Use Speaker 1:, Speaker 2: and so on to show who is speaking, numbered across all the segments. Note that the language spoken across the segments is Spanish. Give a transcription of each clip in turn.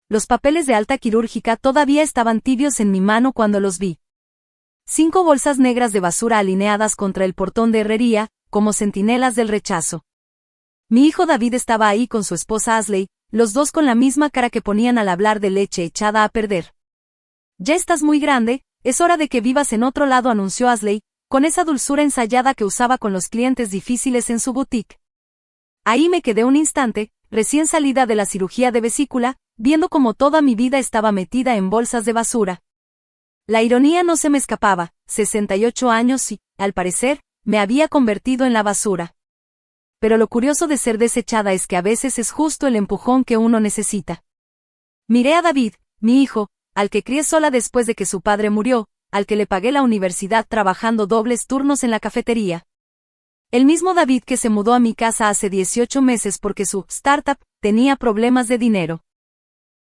Speaker 1: Los papeles de alta quirúrgica todavía estaban tibios en mi mano cuando los vi. 5 bolsas negras de basura alineadas contra el portón de herrería, como centinelas del rechazo. Mi hijo David estaba ahí con su esposa Ashley, los dos con la misma cara que ponían al hablar de leche echada a perder. «Ya estás muy grande, es hora de que vivas en otro lado», anunció Ashley, con esa dulzura ensayada que usaba con los clientes difíciles en su boutique. Ahí me quedé un instante, recién salida de la cirugía de vesícula, viendo cómo toda mi vida estaba metida en bolsas de basura. La ironía no se me escapaba, 68 años y, al parecer, me había convertido en la basura. Pero lo curioso de ser desechada es que a veces es justo el empujón que uno necesita. Miré a David, mi hijo, al que crié sola después de que su padre murió, al que le pagué la universidad trabajando dobles turnos en la cafetería. El mismo David que se mudó a mi casa hace 18 meses porque su startup tenía problemas de dinero.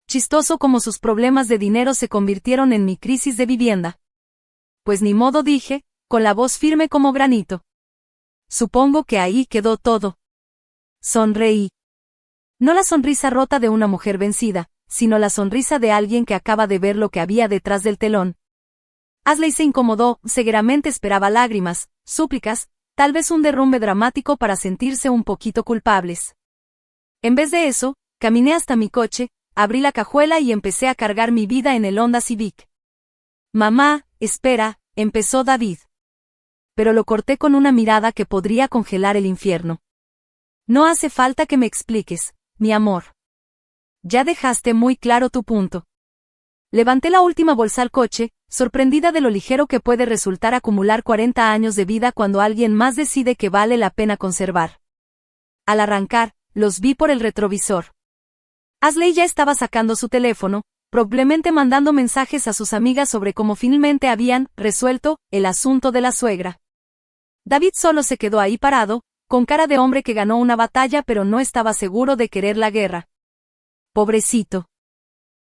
Speaker 1: Chistoso como sus problemas de dinero se convirtieron en mi crisis de vivienda. Pues ni modo, dije, con la voz firme como granito. Supongo que ahí quedó todo. Sonreí. No la sonrisa rota de una mujer vencida, sino la sonrisa de alguien que acaba de ver lo que había detrás del telón. Ashley se incomodó, seguramente esperaba lágrimas, súplicas, tal vez un derrumbe dramático para sentirse un poquito culpables. En vez de eso, caminé hasta mi coche, abrí la cajuela y empecé a cargar mi vida en el Honda Civic. «Mamá, espera», empezó David. Pero lo corté con una mirada que podría congelar el infierno. «No hace falta que me expliques, mi amor. Ya dejaste muy claro tu punto». Levanté la última bolsa al coche, sorprendida de lo ligero que puede resultar acumular 40 años de vida cuando alguien más decide que vale la pena conservar. Al arrancar, los vi por el retrovisor. Ashley ya estaba sacando su teléfono, probablemente mandando mensajes a sus amigas sobre cómo finalmente habían resuelto el asunto de la suegra. David solo se quedó ahí parado, con cara de hombre que ganó una batalla pero no estaba seguro de querer la guerra. Pobrecito.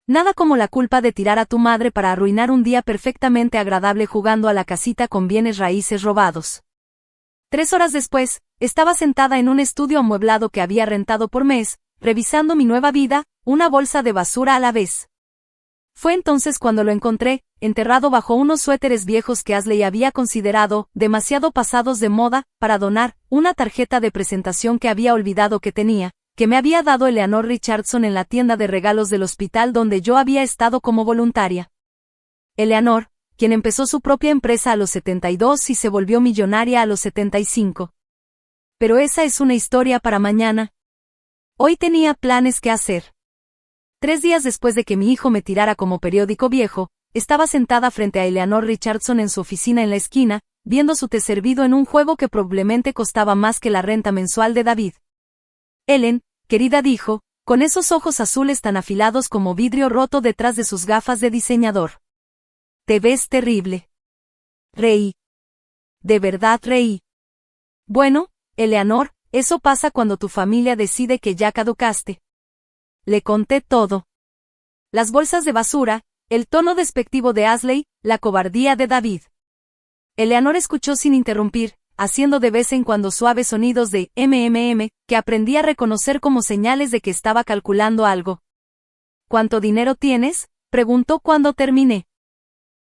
Speaker 1: Nada como la culpa de tirar a tu madre para arruinar un día perfectamente agradable jugando a la casita con bienes raíces robados. 3 horas después, estaba sentada en un estudio amueblado que había rentado por mes, revisando mi nueva vida, una bolsa de basura a la vez. Fue entonces cuando lo encontré, enterrado bajo unos suéteres viejos que Ashley había considerado demasiado pasados de moda para donar, una tarjeta de presentación que había olvidado que tenía, que me había dado Eleanor Richardson en la tienda de regalos del hospital donde yo había estado como voluntaria. Eleanor, quien empezó su propia empresa a los 72 y se volvió millonaria a los 75. Pero esa es una historia para mañana. Hoy tenía planes que hacer. 3 días después de que mi hijo me tirara como periódico viejo, estaba sentada frente a Eleanor Richardson en su oficina en la esquina, viendo su té servido en un juego que probablemente costaba más que la renta mensual de David. «Ellen, querida», dijo, con esos ojos azules tan afilados como vidrio roto detrás de sus gafas de diseñador. «Te ves terrible». Reí. De verdad reí. «Bueno, Eleanor, eso pasa cuando tu familia decide que ya caducaste». Le conté todo. Las bolsas de basura, el tono despectivo de Ashley, la cobardía de David. Eleanor escuchó sin interrumpir, haciendo de vez en cuando suaves sonidos de mmm, que aprendí a reconocer como señales de que estaba calculando algo. «¿Cuánto dinero tienes?», preguntó cuando terminé.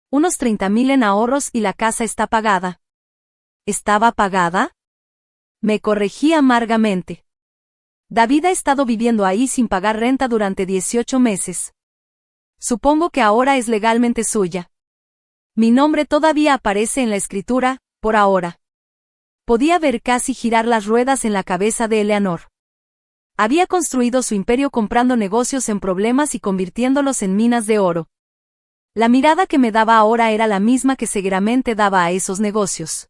Speaker 1: «Unos 30,000 en ahorros y la casa está pagada». ¿Estaba pagada? Me corregí amargamente. David ha estado viviendo ahí sin pagar renta durante 18 meses. Supongo que ahora es legalmente suya. Mi nombre todavía aparece en la escritura, por ahora. Podía ver casi girar las ruedas en la cabeza de Eleanor. Había construido su imperio comprando negocios en problemas y convirtiéndolos en minas de oro. La mirada que me daba ahora era la misma que seguramente daba a esos negocios.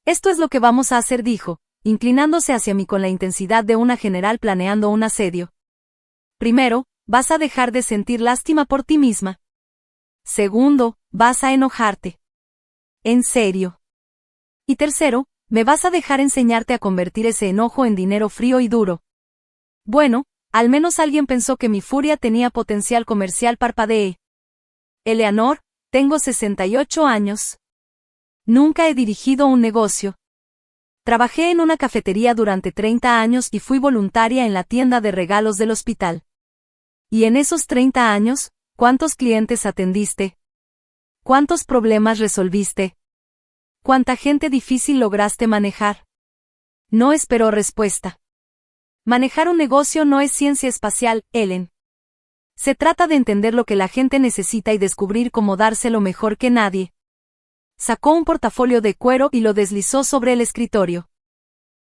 Speaker 1: «Esto es lo que vamos a hacer», dijo, inclinándose hacia mí con la intensidad de una general planeando un asedio. «Primero, vas a dejar de sentir lástima por ti misma. Segundo, vas a enojarte. En serio. Y tercero, me vas a dejar enseñarte a convertir ese enojo en dinero frío y duro». Bueno, al menos alguien pensó que mi furia tenía potencial comercial, parpadeé. «Eleanor, tengo 68 años. Nunca he dirigido un negocio. Trabajé en una cafetería durante 30 años y fui voluntaria en la tienda de regalos del hospital. Y en esos 30 años, ¿cuántos clientes atendiste? ¿Cuántos problemas resolviste? ¿Cuánta gente difícil lograste manejar? No esperó respuesta. Manejar un negocio no es ciencia espacial, Ellen. Se trata de entender lo que la gente necesita y descubrir cómo dárselo mejor que nadie. Sacó un portafolio de cuero y lo deslizó sobre el escritorio.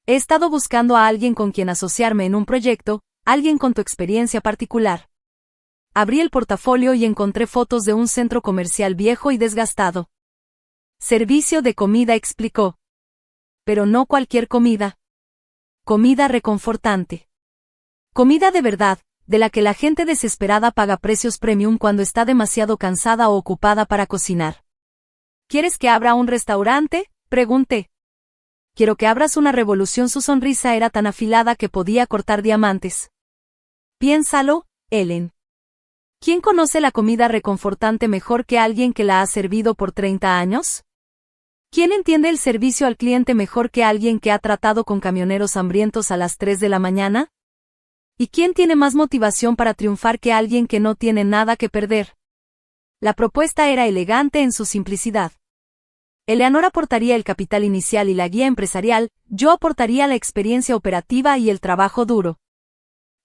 Speaker 1: He estado buscando a alguien con quien asociarme en un proyecto, alguien con tu experiencia particular. Abrí el portafolio y encontré fotos de un centro comercial viejo y desgastado. Servicio de comida, explicó. Pero no cualquier comida. Comida reconfortante. Comida de verdad, de la que la gente desesperada paga precios premium cuando está demasiado cansada o ocupada para cocinar. ¿Quieres que abra un restaurante?, pregunté. Quiero que abras una revolución. Su sonrisa era tan afilada que podía cortar diamantes. Piénsalo, Ellen. ¿Quién conoce la comida reconfortante mejor que alguien que la ha servido por 30 años? ¿Quién entiende el servicio al cliente mejor que alguien que ha tratado con camioneros hambrientos a las 3 de la mañana? ¿Y quién tiene más motivación para triunfar que alguien que no tiene nada que perder? La propuesta era elegante en su simplicidad. Eleanor aportaría el capital inicial y la guía empresarial, yo aportaría la experiencia operativa y el trabajo duro.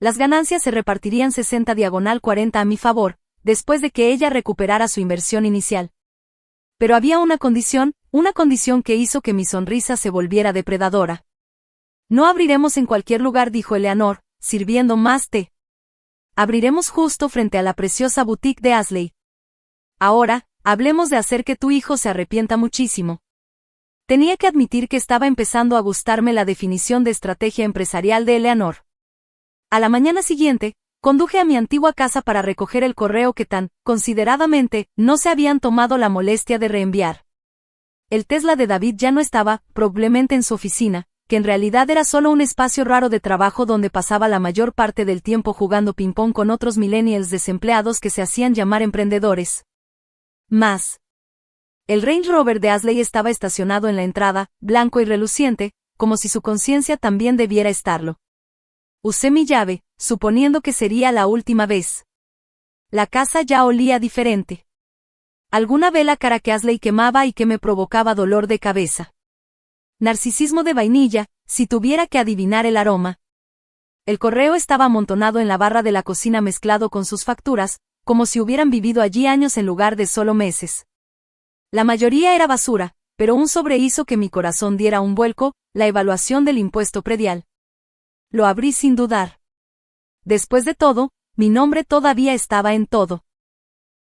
Speaker 1: Las ganancias se repartirían 60/40 a mi favor, después de que ella recuperara su inversión inicial. Pero había una condición que hizo que mi sonrisa se volviera depredadora. No abriremos en cualquier lugar, dijo Eleanor, sirviendo más té. Abriremos justo frente a la preciosa boutique de Asley. Ahora, hablemos de hacer que tu hijo se arrepienta muchísimo. Tenía que admitir que estaba empezando a gustarme la definición de estrategia empresarial de Eleanor. A la mañana siguiente, conduje a mi antigua casa para recoger el correo que tan, consideradamente, no se habían tomado la molestia de reenviar. El Tesla de David ya no estaba, probablemente en su oficina, que en realidad era solo un espacio raro de trabajo donde pasaba la mayor parte del tiempo jugando ping-pong con otros millennials desempleados que se hacían llamar emprendedores. Más. El Range Rover de Asley estaba estacionado en la entrada, blanco y reluciente, como si su conciencia también debiera estarlo. Usé mi llave, suponiendo que sería la última vez. La casa ya olía diferente. Alguna vela cara que Asley quemaba y que me provocaba dolor de cabeza. Narcisismo de vainilla, si tuviera que adivinar el aroma. El correo estaba amontonado en la barra de la cocina mezclado con sus facturas, como si hubieran vivido allí años en lugar de solo meses. La mayoría era basura, pero un sobre hizo que mi corazón diera un vuelco, la evaluación del impuesto predial. Lo abrí sin dudar. Después de todo, mi nombre todavía estaba en todo.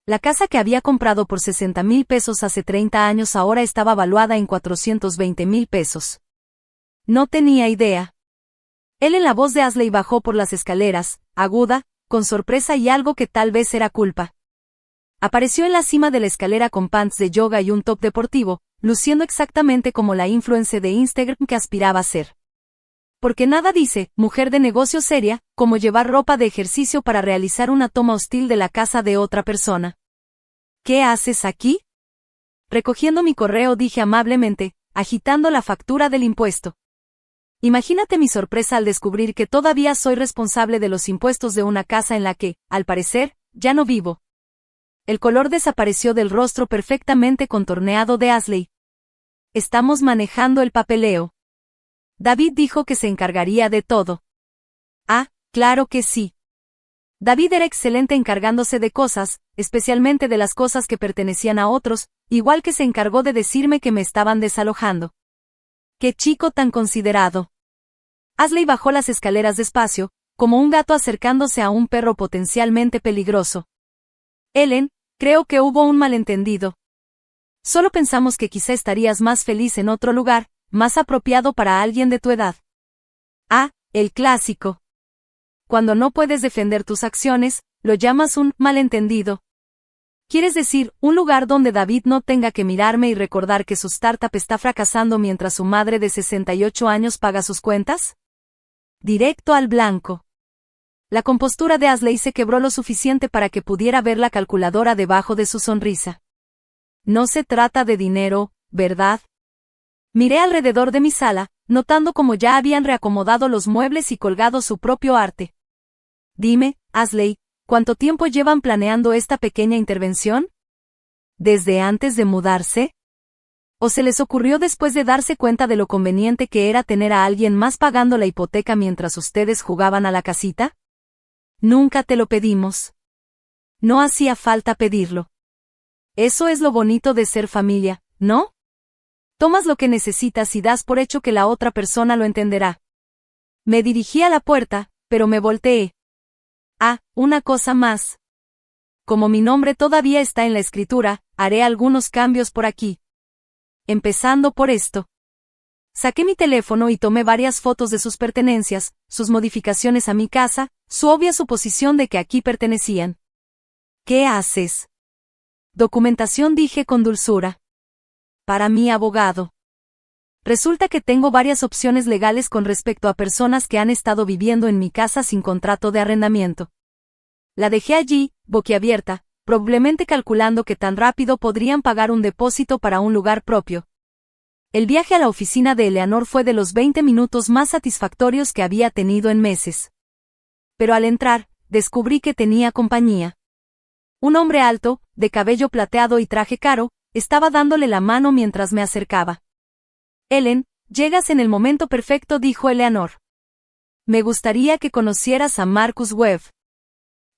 Speaker 1: La casa que había comprado por 60,000 pesos hace 30 años ahora estaba valuada en 420,000 pesos. No tenía idea. Él en la voz de Asley bajó por las escaleras, aguda, con sorpresa y algo que tal vez era culpa. Apareció en la cima de la escalera con pants de yoga y un top deportivo, luciendo exactamente como la influencer de Instagram que aspiraba a ser. Porque nada dice, mujer de negocio seria, como llevar ropa de ejercicio para realizar una toma hostil de la casa de otra persona. ¿Qué haces aquí? Recogiendo mi correo dije amablemente, agitando la factura del impuesto. Imagínate mi sorpresa al descubrir que todavía soy responsable de los impuestos de una casa en la que, al parecer, ya no vivo. El color desapareció del rostro perfectamente contorneado de Asley. Estamos manejando el papeleo. David dijo que se encargaría de todo. Ah, claro que sí. David era excelente encargándose de cosas, especialmente de las cosas que pertenecían a otros, igual que se encargó de decirme que me estaban desalojando. ¡Qué chico tan considerado! Asley bajó las escaleras despacio, como un gato acercándose a un perro potencialmente peligroso. Ellen, creo que hubo un malentendido. Solo pensamos que quizá estarías más feliz en otro lugar, más apropiado para alguien de tu edad. Ah, el clásico. Cuando no puedes defender tus acciones, lo llamas un malentendido. ¿Quieres decir, un lugar donde David no tenga que mirarme y recordar que su startup está fracasando mientras su madre de 68 años paga sus cuentas? Directo al blanco. La compostura de Asley se quebró lo suficiente para que pudiera ver la calculadora debajo de su sonrisa. No se trata de dinero, ¿verdad? Miré alrededor de mi sala, notando cómo ya habían reacomodado los muebles y colgado su propio arte. Dime, Asley, ¿Cuánto tiempo llevan planeando esta pequeña intervención? ¿Desde antes de mudarse? ¿O se les ocurrió después de darse cuenta de lo conveniente que era tener a alguien más pagando la hipoteca mientras ustedes jugaban a la casita? Nunca te lo pedimos. No hacía falta pedirlo. Eso es lo bonito de ser familia, ¿no? Tomas lo que necesitas y das por hecho que la otra persona lo entenderá. Me dirigí a la puerta, pero me volteé. Ah, una cosa más. Como mi nombre todavía está en la escritura, haré algunos cambios por aquí. Empezando por esto. Saqué mi teléfono y tomé varias fotos de sus pertenencias, sus modificaciones a mi casa, su obvia suposición de que aquí pertenecían. ¿Qué haces? Documentación, dije con dulzura. Para mi abogado. Resulta que tengo varias opciones legales con respecto a personas que han estado viviendo en mi casa sin contrato de arrendamiento. La dejé allí, boquiabierta, probablemente calculando que tan rápido podrían pagar un depósito para un lugar propio. El viaje a la oficina de Eleanor fue de los 20 minutos más satisfactorios que había tenido en meses. Pero al entrar, descubrí que tenía compañía. Un hombre alto, de cabello plateado y traje caro, estaba dándole la mano mientras me acercaba. Ellen, llegas en el momento perfecto, dijo Eleanor. Me gustaría que conocieras a Marcus Webb.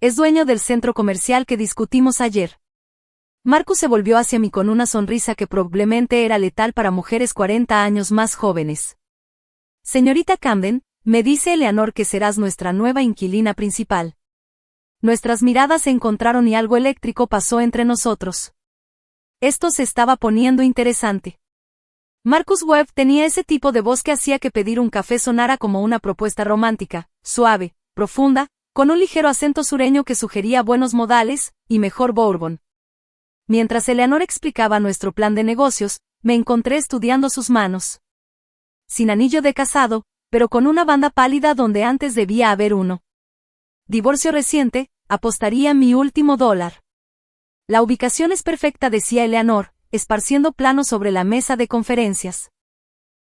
Speaker 1: Es dueño del centro comercial que discutimos ayer. Marcus se volvió hacia mí con una sonrisa que probablemente era letal para mujeres 40 años más jóvenes. Señorita Camden, me dice Eleanor que serás nuestra nueva inquilina principal. Nuestras miradas se encontraron y algo eléctrico pasó entre nosotros. Esto se estaba poniendo interesante. Marcus Webb tenía ese tipo de voz que hacía que pedir un café sonara como una propuesta romántica, suave, profunda, con un ligero acento sureño que sugería buenos modales, y mejor bourbon. Mientras Eleanor explicaba nuestro plan de negocios, me encontré estudiando sus manos. Sin anillo de casado, pero con una banda pálida donde antes debía haber uno. Divorcio reciente, apostaría mi último $1. La ubicación es perfecta, decía Eleanor, esparciendo planos sobre la mesa de conferencias.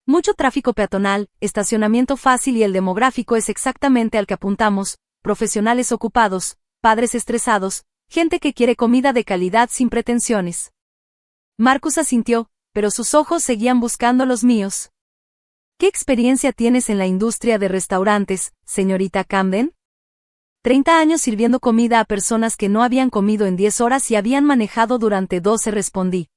Speaker 1: Mucho tráfico peatonal, estacionamiento fácil y el demográfico es exactamente al que apuntamos, profesionales ocupados, padres estresados, gente que quiere comida de calidad sin pretensiones. Marcus asintió, pero sus ojos seguían buscando los míos. ¿Qué experiencia tienes en la industria de restaurantes, señorita Camden? 30 años sirviendo comida a personas que no habían comido en 10 horas y habían manejado durante 12, respondí.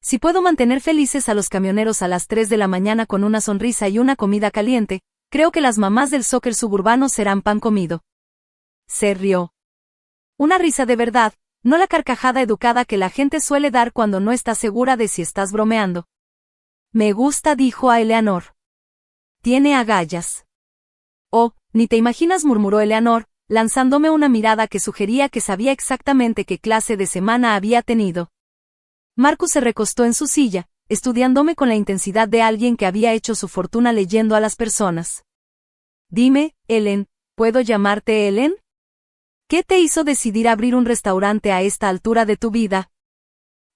Speaker 1: Si puedo mantener felices a los camioneros a las 3 de la mañana con una sonrisa y una comida caliente, creo que las mamás del soccer suburbano serán pan comido. Se rió. Una risa de verdad, no la carcajada educada que la gente suele dar cuando no está segura de si estás bromeando. Me gusta, dijo a Eleanor. Tiene agallas. Oh, ni te imaginas, murmuró Eleanor, lanzándome una mirada que sugería que sabía exactamente qué clase de semana había tenido. Marcus se recostó en su silla, estudiándome con la intensidad de alguien que había hecho su fortuna leyendo a las personas. Dime, Ellen, ¿puedo llamarte Ellen? ¿Qué te hizo decidir abrir un restaurante a esta altura de tu vida?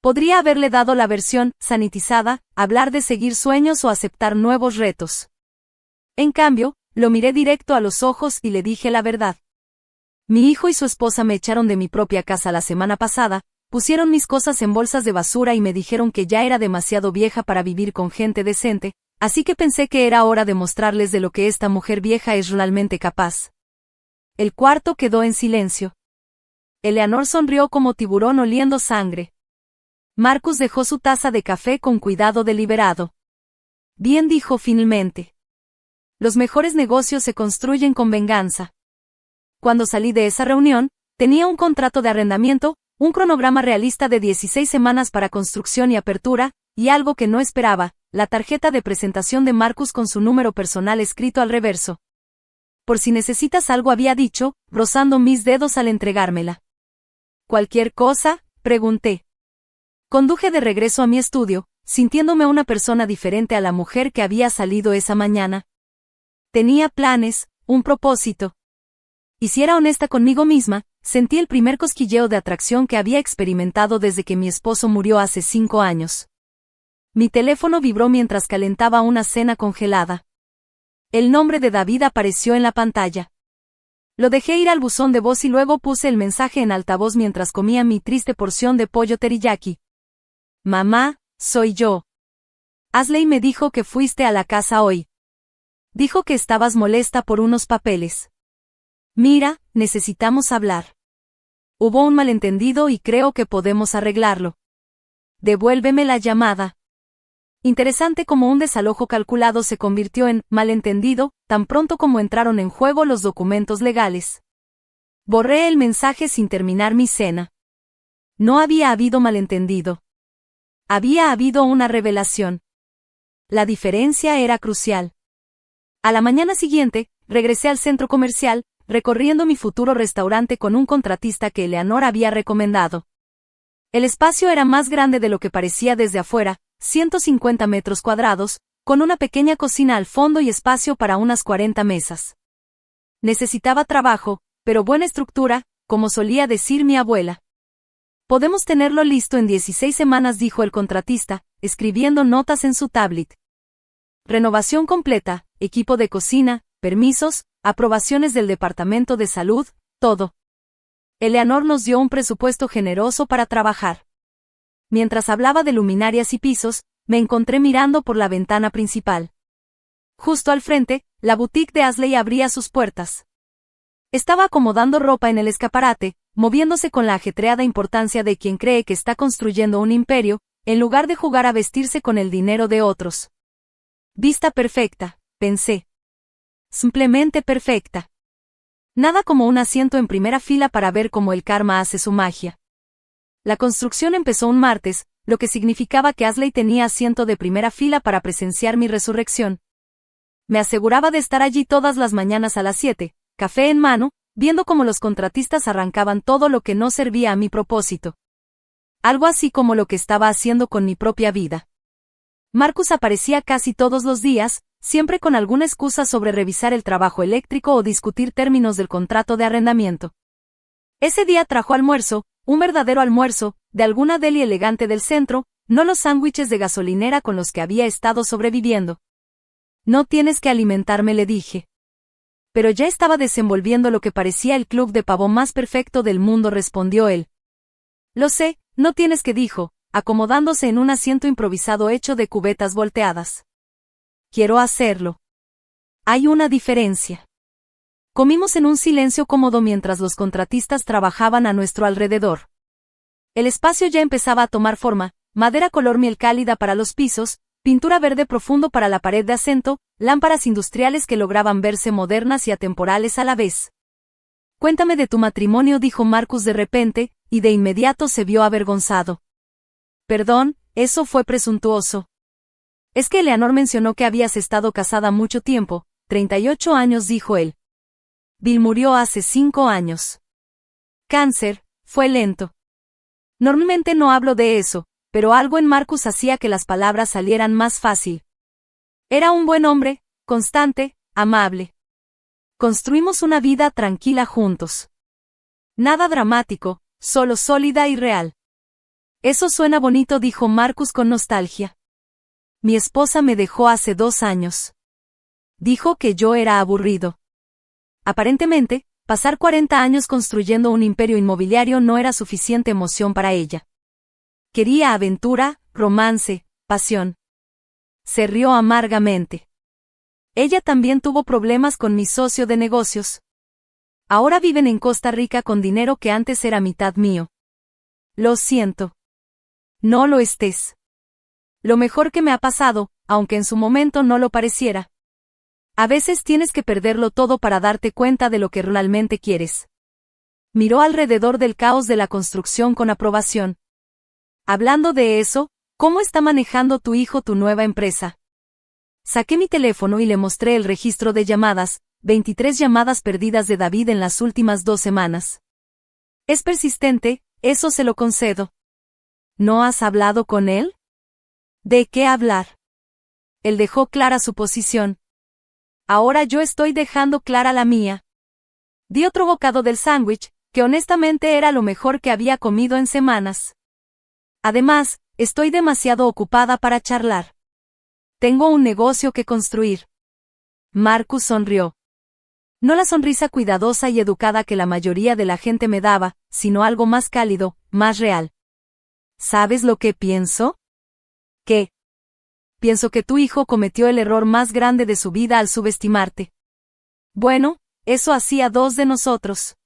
Speaker 1: Podría haberle dado la versión sanitizada, hablar de seguir sueños o aceptar nuevos retos. En cambio, lo miré directo a los ojos y le dije la verdad. Mi hijo y su esposa me echaron de mi propia casa la semana pasada, pusieron mis cosas en bolsas de basura y me dijeron que ya era demasiado vieja para vivir con gente decente, así que pensé que era hora de mostrarles de lo que esta mujer vieja es realmente capaz. El cuarto quedó en silencio. Eleanor sonrió como tiburón oliendo sangre. Marcus dejó su taza de café con cuidado deliberado. Bien, dijo finalmente. Los mejores negocios se construyen con venganza. Cuando salí de esa reunión, tenía un contrato de arrendamiento, un cronograma realista de 16 semanas para construcción y apertura, y algo que no esperaba, la tarjeta de presentación de Marcus con su número personal escrito al reverso. Por si necesitas algo, había dicho, rozando mis dedos al entregármela. ¿Cualquier cosa?, pregunté. Conduje de regreso a mi estudio, sintiéndome una persona diferente a la mujer que había salido esa mañana. Tenía planes, un propósito. Y si era honesta conmigo misma, sentí el primer cosquilleo de atracción que había experimentado desde que mi esposo murió hace 5 años. Mi teléfono vibró mientras calentaba una cena congelada. El nombre de David apareció en la pantalla. Lo dejé ir al buzón de voz y luego puse el mensaje en altavoz mientras comía mi triste porción de pollo teriyaki. Mamá, soy yo. Ashley me dijo que fuiste a la casa hoy. Dijo que estabas molesta por unos papeles. Mira, necesitamos hablar. Hubo un malentendido y creo que podemos arreglarlo. Devuélveme la llamada. Interesante cómo un desalojo calculado se convirtió en malentendido, tan pronto como entraron en juego los documentos legales. Borré el mensaje sin terminar mi cena. No había habido malentendido. Había habido una revelación. La diferencia era crucial. A la mañana siguiente, regresé al centro comercial, recorriendo mi futuro restaurante con un contratista que Eleanor había recomendado. El espacio era más grande de lo que parecía desde afuera, 150 metros cuadrados, con una pequeña cocina al fondo y espacio para unas 40 mesas. Necesitaba trabajo, pero buena estructura, como solía decir mi abuela. Podemos tenerlo listo en 16 semanas, dijo el contratista, escribiendo notas en su tablet. Renovación completa, equipo de cocina, permisos, aprobaciones del Departamento de Salud, todo. Eleanor nos dio un presupuesto generoso para trabajar. Mientras hablaba de luminarias y pisos, me encontré mirando por la ventana principal. Justo al frente, la boutique de Ashley abría sus puertas. Estaba acomodando ropa en el escaparate, moviéndose con la ajetreada importancia de quien cree que está construyendo un imperio, en lugar de jugar a vestirse con el dinero de otros. Vista perfecta, pensé. Simplemente perfecta. Nada como un asiento en primera fila para ver cómo el karma hace su magia. La construcción empezó un martes, lo que significaba que Ashley tenía asiento de primera fila para presenciar mi resurrección. Me aseguraba de estar allí todas las mañanas a las 7, café en mano, viendo cómo los contratistas arrancaban todo lo que no servía a mi propósito. Algo así como lo que estaba haciendo con mi propia vida. Marcus aparecía casi todos los días, siempre con alguna excusa sobre revisar el trabajo eléctrico o discutir términos del contrato de arrendamiento. Ese día trajo almuerzo, un verdadero almuerzo, de alguna deli elegante del centro, no los sándwiches de gasolinera con los que había estado sobreviviendo. No tienes que alimentarme, le dije. Pero ya estaba desenvolviendo lo que parecía el club de pavo más perfecto del mundo, respondió él. Lo sé, no tienes que, dijo, acomodándose en un asiento improvisado hecho de cubetas volteadas. Quiero hacerlo. Hay una diferencia. Comimos en un silencio cómodo mientras los contratistas trabajaban a nuestro alrededor. El espacio ya empezaba a tomar forma, madera color miel cálida para los pisos, pintura verde profundo para la pared de acento, lámparas industriales que lograban verse modernas y atemporales a la vez. Cuéntame de tu matrimonio, dijo Marcus de repente, y de inmediato se vio avergonzado. Perdón, eso fue presuntuoso. Es que Eleanor mencionó que habías estado casada mucho tiempo, 38 años, dijo él. Bill murió hace 5 años. Cáncer, fue lento. Normalmente no hablo de eso, pero algo en Marcus hacía que las palabras salieran más fácil. Era un buen hombre, constante, amable. Construimos una vida tranquila juntos. Nada dramático, solo sólida y real. Eso suena bonito, dijo Marcus con nostalgia. Mi esposa me dejó hace 2 años. Dijo que yo era aburrido. Aparentemente, pasar 40 años construyendo un imperio inmobiliario no era suficiente emoción para ella. Quería aventura, romance, pasión. Se rió amargamente. Ella también tuvo problemas con mi socio de negocios. Ahora viven en Costa Rica con dinero que antes era mitad mío. Lo siento. No lo estés. Lo mejor que me ha pasado, aunque en su momento no lo pareciera. A veces tienes que perderlo todo para darte cuenta de lo que realmente quieres. Miró alrededor del caos de la construcción con aprobación. Hablando de eso, ¿cómo está manejando tu hijo tu nueva empresa? Saqué mi teléfono y le mostré el registro de llamadas, 23 llamadas perdidas de David en las últimas 2 semanas. Es persistente, eso se lo concedo. ¿No has hablado con él? ¿De qué hablar? Él dejó clara su posición. Ahora yo estoy dejando clara la mía. Di otro bocado del sándwich, que honestamente era lo mejor que había comido en semanas. Además, estoy demasiado ocupada para charlar. Tengo un negocio que construir. Marcus sonrió. No la sonrisa cuidadosa y educada que la mayoría de la gente me daba, sino algo más cálido, más real. ¿Sabes lo que pienso? ¿Qué? Pienso que tu hijo cometió el error más grande de su vida al subestimarte. Bueno, eso hacía dos de nosotros.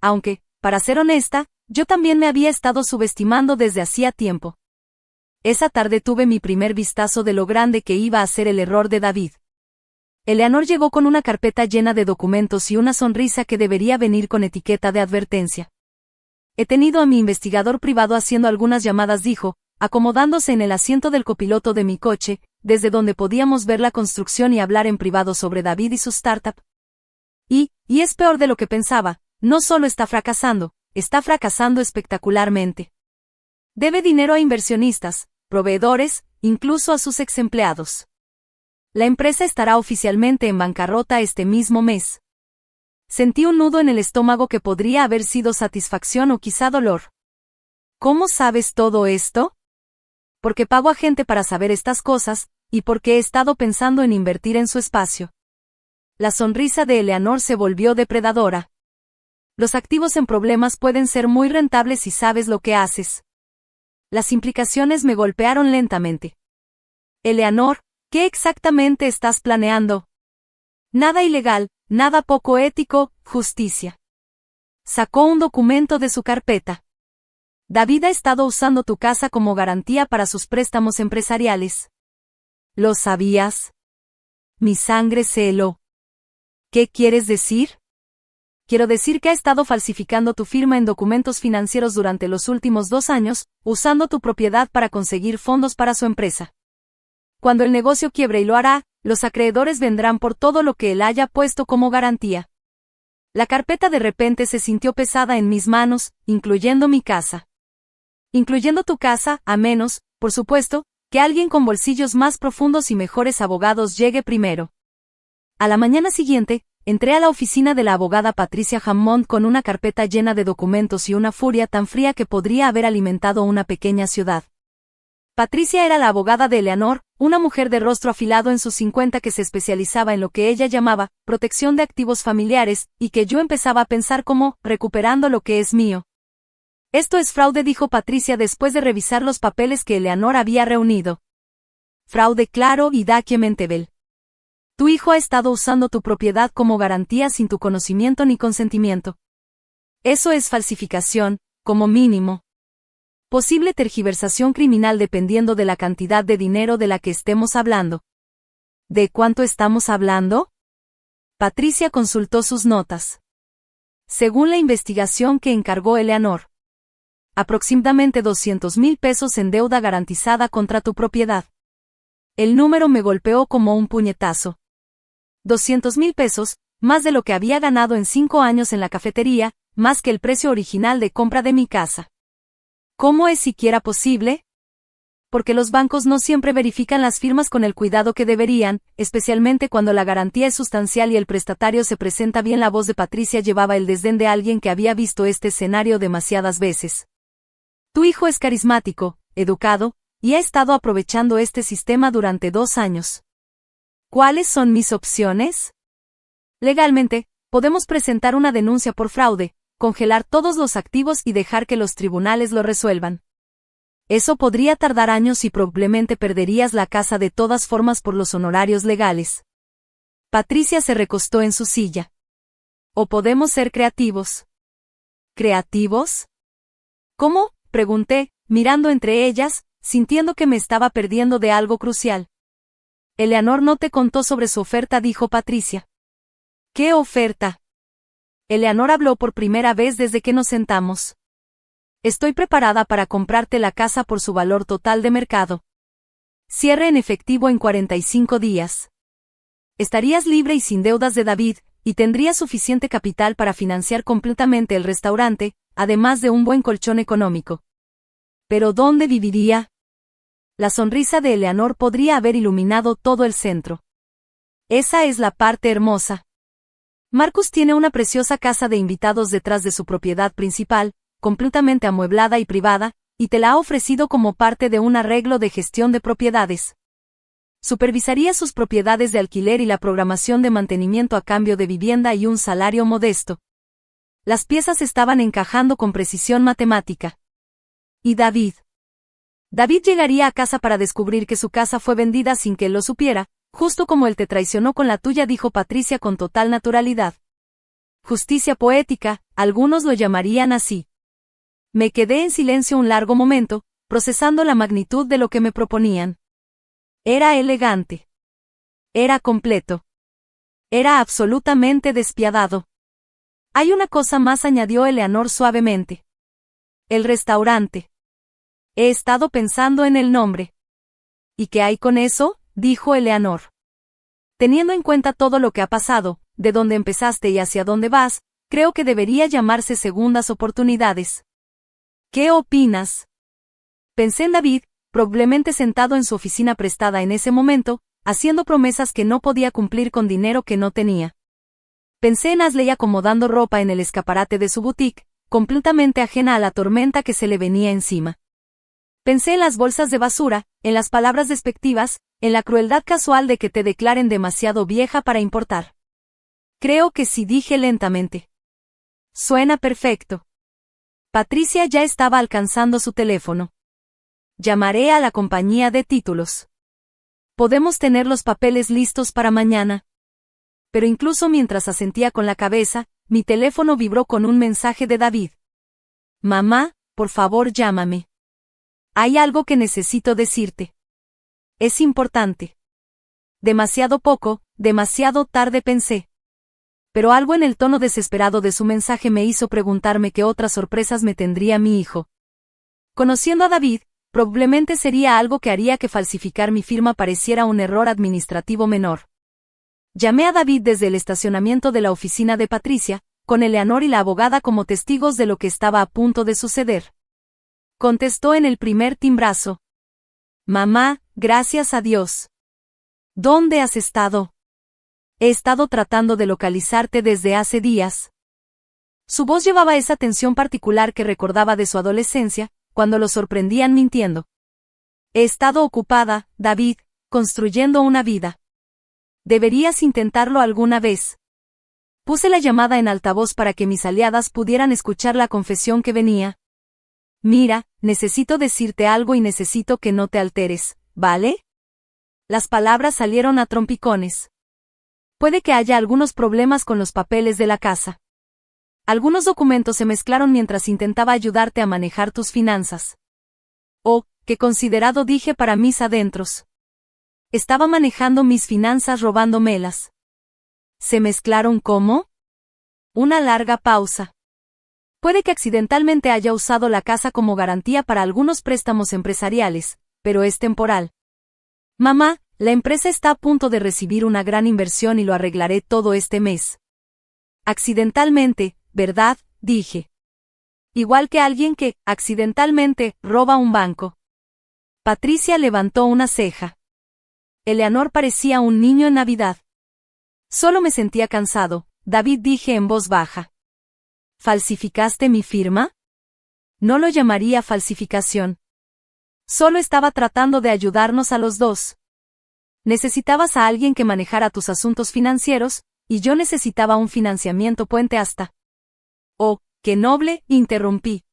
Speaker 1: Aunque, para ser honesta, yo también me había estado subestimando desde hacía tiempo. Esa tarde tuve mi primer vistazo de lo grande que iba a ser el error de David. Eleanor llegó con una carpeta llena de documentos y una sonrisa que debería venir con etiqueta de advertencia. He tenido a mi investigador privado haciendo algunas llamadas, dijo, acomodándose en el asiento del copiloto de mi coche, desde donde podíamos ver la construcción y hablar en privado sobre David y su startup. Y es peor de lo que pensaba, no solo está fracasando espectacularmente. Debe dinero a inversionistas, proveedores, incluso a sus ex empleados. La empresa estará oficialmente en bancarrota este mismo mes. Sentí un nudo en el estómago que podría haber sido satisfacción o quizá dolor. ¿Cómo sabes todo esto? Porque pago a gente para saber estas cosas, y porque he estado pensando en invertir en su espacio. La sonrisa de Eleanor se volvió depredadora. Los activos en problemas pueden ser muy rentables si sabes lo que haces. Las implicaciones me golpearon lentamente. Eleanor, ¿qué exactamente estás planeando? Nada ilegal, nada poco ético, justicia. Sacó un documento de su carpeta. David ha estado usando tu casa como garantía para sus préstamos empresariales. ¿Lo sabías? Mi sangre se heló. ¿Qué quieres decir? Quiero decir que ha estado falsificando tu firma en documentos financieros durante los últimos 2 años, usando tu propiedad para conseguir fondos para su empresa. Cuando el negocio quiebre, y lo hará, los acreedores vendrán por todo lo que él haya puesto como garantía. La carpeta de repente se sintió pesada en mis manos, incluyendo mi casa. Incluyendo tu casa, a menos, por supuesto, que alguien con bolsillos más profundos y mejores abogados llegue primero. A la mañana siguiente, entré a la oficina de la abogada Patricia Hammond con una carpeta llena de documentos y una furia tan fría que podría haber alimentado una pequeña ciudad. Patricia era la abogada de Eleanor, una mujer de rostro afilado en sus 50 que se especializaba en lo que ella llamaba protección de activos familiares, y que yo empezaba a pensar como recuperando lo que es mío. Esto es fraude, dijo Patricia después de revisar los papeles que Eleanor había reunido. Fraude claro y documentable. Tu hijo ha estado usando tu propiedad como garantía sin tu conocimiento ni consentimiento. Eso es falsificación, como mínimo. Posible tergiversación criminal dependiendo de la cantidad de dinero de la que estemos hablando. ¿De cuánto estamos hablando? Patricia consultó sus notas. Según la investigación que encargó Eleanor. Aproximadamente 200,000 pesos en deuda garantizada contra tu propiedad. El número me golpeó como un puñetazo. 200,000 pesos, más de lo que había ganado en 5 años en la cafetería, más que el precio original de compra de mi casa. ¿Cómo es siquiera posible? Porque los bancos no siempre verifican las firmas con el cuidado que deberían, especialmente cuando la garantía es sustancial y el prestatario se presenta bien. La voz de Patricia llevaba el desdén de alguien que había visto este escenario demasiadas veces. Tu hijo es carismático, educado, y ha estado aprovechando este sistema durante 2 años. ¿Cuáles son mis opciones? Legalmente, podemos presentar una denuncia por fraude, congelar todos los activos y dejar que los tribunales lo resuelvan. Eso podría tardar años y probablemente perderías la casa de todas formas por los honorarios legales. Patricia se recostó en su silla. ¿O podemos ser creativos? ¿Creativos? ¿Cómo? Pregunté, mirando entre ellas, sintiendo que me estaba perdiendo de algo crucial. Eleanor no te contó sobre su oferta, dijo Patricia. ¿Qué oferta? Eleanor habló por primera vez desde que nos sentamos. Estoy preparada para comprarte la casa por su valor total de mercado. Cierre en efectivo en 45 días. Estarías libre y sin deudas de David, y tendrías suficiente capital para financiar completamente el restaurante, además de un buen colchón económico. ¿Pero dónde viviría? La sonrisa de Eleanor podría haber iluminado todo el centro. Esa es la parte hermosa. Marcus tiene una preciosa casa de invitados detrás de su propiedad principal, completamente amueblada y privada, y te la ha ofrecido como parte de un arreglo de gestión de propiedades. Supervisaría sus propiedades de alquiler y la programación de mantenimiento a cambio de vivienda y un salario modesto. Las piezas estaban encajando con precisión matemática. ¿Y David? David llegaría a casa para descubrir que su casa fue vendida sin que él lo supiera, justo como él te traicionó con la tuya, dijo Patricia con total naturalidad. Justicia poética, algunos lo llamarían así. Me quedé en silencio un largo momento, procesando la magnitud de lo que me proponían. Era elegante. Era completo. Era absolutamente despiadado. Hay una cosa más, añadió Eleanor suavemente. El restaurante. He estado pensando en el nombre. ¿Y qué hay con eso?, dijo Eleanor. Teniendo en cuenta todo lo que ha pasado, de dónde empezaste y hacia dónde vas, creo que debería llamarse segundas oportunidades. ¿Qué opinas? Pensé en David, probablemente sentado en su oficina prestada en ese momento, haciendo promesas que no podía cumplir con dinero que no tenía. Pensé en Ashley acomodando ropa en el escaparate de su boutique, completamente ajena a la tormenta que se le venía encima. Pensé en las bolsas de basura, en las palabras despectivas, en la crueldad casual de que te declaren demasiado vieja para importar. Creo que sí, dije lentamente. Suena perfecto. Patricia ya estaba alcanzando su teléfono. Llamaré a la compañía de títulos. Podemos tener los papeles listos para mañana. Pero incluso mientras asentía con la cabeza, mi teléfono vibró con un mensaje de David. Mamá, por favor llámame. Hay algo que necesito decirte. Es importante. Demasiado poco, demasiado tarde, pensé. Pero algo en el tono desesperado de su mensaje me hizo preguntarme qué otras sorpresas me tendría mi hijo. Conociendo a David, probablemente sería algo que haría que falsificar mi firma pareciera un error administrativo menor. Llamé a David desde el estacionamiento de la oficina de Patricia, con Eleanor y la abogada como testigos de lo que estaba a punto de suceder. Contestó en el primer timbrazo. Mamá, gracias a Dios. ¿Dónde has estado? He estado tratando de localizarte desde hace días. Su voz llevaba esa tensión particular que recordaba de su adolescencia, cuando lo sorprendían mintiendo. He estado ocupada, David, construyendo una vida. Deberías intentarlo alguna vez. Puse la llamada en altavoz para que mis aliadas pudieran escuchar la confesión que venía. Mira, necesito decirte algo y necesito que no te alteres, ¿vale? Las palabras salieron a trompicones. Puede que haya algunos problemas con los papeles de la casa. Algunos documentos se mezclaron mientras intentaba ayudarte a manejar tus finanzas. Oh, qué considerado, dije para mis adentros. Estaba manejando mis finanzas robándomelas. ¿Se mezclaron cómo? Una larga pausa. Puede que accidentalmente haya usado la casa como garantía para algunos préstamos empresariales, pero es temporal. Mamá, la empresa está a punto de recibir una gran inversión y lo arreglaré todo este mes. Accidentalmente, ¿verdad?, dije. Igual que alguien que, accidentalmente, roba un banco. Patricia levantó una ceja. Eleanor parecía un niño en Navidad. Solo me sentía cansado, David, dije en voz baja. ¿Falsificaste mi firma? No lo llamaría falsificación. Solo estaba tratando de ayudarnos a los dos. Necesitabas a alguien que manejara tus asuntos financieros, y yo necesitaba un financiamiento puente hasta. Oh, qué noble, interrumpí.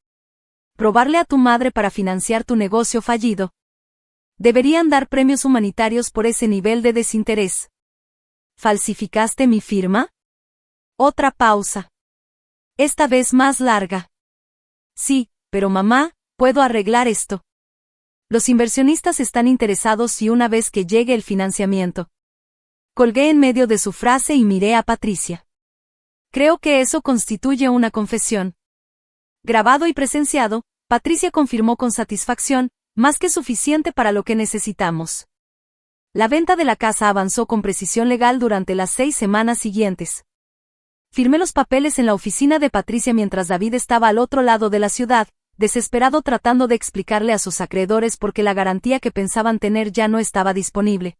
Speaker 1: Robarle a tu madre para financiar tu negocio fallido. Deberían dar premios humanitarios por ese nivel de desinterés. ¿Falsificaste mi firma? Otra pausa. Esta vez más larga. Sí, pero mamá, puedo arreglar esto. Los inversionistas están interesados y una vez que llegue el financiamiento. Colgué en medio de su frase y miré a Patricia. Creo que eso constituye una confesión. Grabado y presenciado, Patricia confirmó con satisfacción, más que suficiente para lo que necesitamos. La venta de la casa avanzó con precisión legal durante las 6 semanas siguientes. Firmé los papeles en la oficina de Patricia mientras David estaba al otro lado de la ciudad, desesperado tratando de explicarle a sus acreedores por qué la garantía que pensaban tener ya no estaba disponible.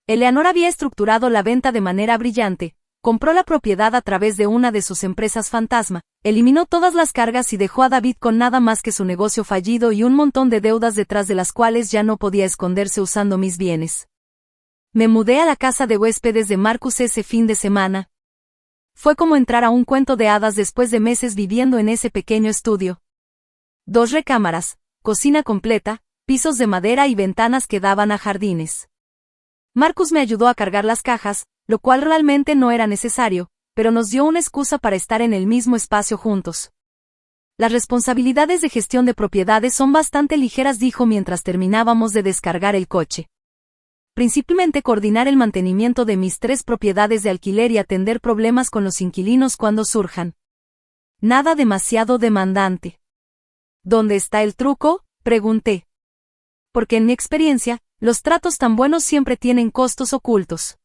Speaker 1: Eleanor había estructurado la venta de manera brillante, compró la propiedad a través de una de sus empresas fantasma, eliminó todas las cargas y dejó a David con nada más que su negocio fallido y un montón de deudas detrás de las cuales ya no podía esconderse usando mis bienes. Me mudé a la casa de huéspedes de Marcus ese fin de semana. Fue como entrar a un cuento de hadas después de meses viviendo en ese pequeño estudio. 2 recámaras, cocina completa, pisos de madera y ventanas que daban a jardines. Marcus me ayudó a cargar las cajas, lo cual realmente no era necesario, pero nos dio una excusa para estar en el mismo espacio juntos. Las responsabilidades de gestión de propiedades son bastante ligeras, dijo mientras terminábamos de descargar el coche. Principalmente coordinar el mantenimiento de mis 3 propiedades de alquiler y atender problemas con los inquilinos cuando surjan. Nada demasiado demandante. ¿Dónde está el truco?, pregunté. Porque en mi experiencia, los tratos tan buenos siempre tienen costos ocultos.